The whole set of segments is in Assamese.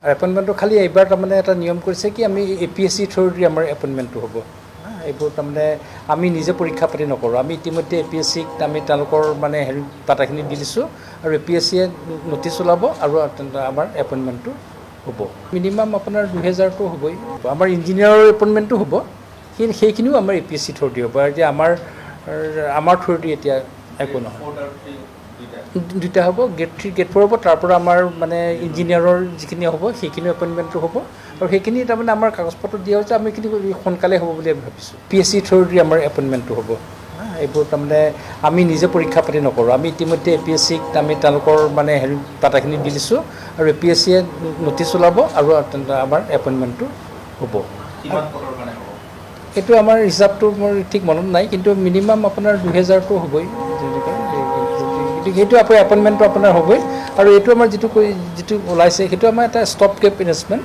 আৰ এপয়েন্টমেন্টটো খালি এইবাৰ তাৰমানে এটা নিয়ম কৰিছে কি আমি APSC থ্ৰুদি আমাৰ এপয়েন্টমেন্টটো হ'ব এইবোৰ তাৰমানে আমি নিজে পৰীক্ষা পাতি নকৰোঁ আমি ইতিমধ্যে APSCক আমি তেওঁলোকৰ মানে হেৰি ডাটাখিনি দি দিছোঁ আৰু APSCয়ে নটিচ ওলাব আৰু আমাৰ এপয়েন্টমেন্টটো হ'ব মিনিমাম আপোনাৰ 2000টো হ'বই আমাৰ ইঞ্জিনিয়াৰৰ এপয়েন্টমেন্টটো হ'ব সেইখিনিও আমাৰ APSC থ্ৰুদি হ'ব আৰু যে আমাৰ থ্ৰুদি এতিয়া একো নহয় দুটা হ'ব গেট 3 গেট 4 হ'ব তাৰপৰা আমাৰ মানে ইঞ্জিনিয়াৰৰ যিখিনি হ'ব সেইখিনি এপয়েন্টমেন্টটো হ'ব আৰু সেইখিনি তাৰমানে আমাৰ কাগজপত্ৰ দিয়া হৈছে আমি কিন্তু সোনকালে হ'ব বুলি আমি ভাবিছোঁ PSC থ্ৰুদি আমাৰ এপয়েন্টমেন্টটো হ'ব এইবোৰ তাৰমানে আমি নিজে পৰীক্ষা পাতি নকৰোঁ আমি ইতিমধ্যে APSCক আমি তেওঁলোকৰ মানে হেৰি ডাটাখিনি দি দিছোঁ আৰু APSCয়ে নটিচ ওলাব আৰু আমাৰ এপয়েন্টমেন্টটো হ'ব এইটো আমাৰ হিচাপটো মোৰ ঠিক মনত নাই কিন্তু মিনিমাম আপোনাৰ 2000টো হ'বই সেইটো আপোনাৰ এপয়েন্টমেন্টটো আপোনাৰ হ'বই আৰু এইটো আমাৰ যিটো ওলাইছে সেইটো আমাৰ এটা ষ্টপ গেপ ইনভেষ্টমেণ্ট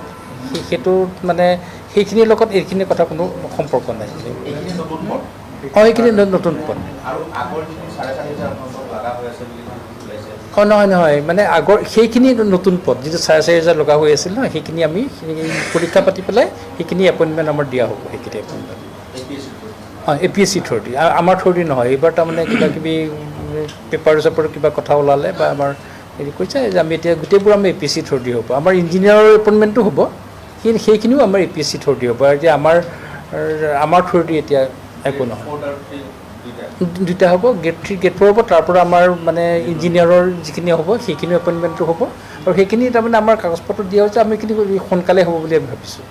সেইটো মানে সেইখিনিৰ লগত এইখিনিৰ কথা কোনো সম্পৰ্ক নাই এইখিনি নতুন পদ নহয় মানে আগৰ সেইখিনি নতুন পদ যিটো 4500 লগা হৈ আছিল নহয় সেইখিনি আমি পৰীক্ষা পাতি পেলাই সেইখিনি এপয়েন্টমেন্ট আমাৰ দিয়া হ'ব সেইখিনি এপয়েন্টমেন্ট APSC থ্ৰুদি আমাৰ থ্ৰুদি নহয় এইবাৰ তাৰমানে কিবাকিবি পেপাৰ কিবা কথা ওলালে বা আমাৰ হেৰি কৈছে যে আমি এতিয়া গোটেইবোৰ আমি APSC থ্ৰুদি হ'ব আমাৰ ইঞ্জিনিয়াৰৰ এপয়েন্টমেন্টটো হ'ব সেইখিনিও আমাৰ APSC থ্ৰুদি হ'ব আৰু যে আমাৰ থ্ৰুদি এতিয়া একো নহয় দুটা হ'ব গেট 3 গেট 4 হ'ব তাৰপৰা আমাৰ মানে ইঞ্জিনিয়াৰৰ যিখিনি হ'ব সেইখিনি এপয়েন্টমেন্টটো হ'ব আৰু সেইখিনি তাৰমানে আমাৰ কাগজপত্ৰ দিয়া হৈছে আমি কিন্তু সোনকালে হ'ব বুলি আমি ভাবিছোঁ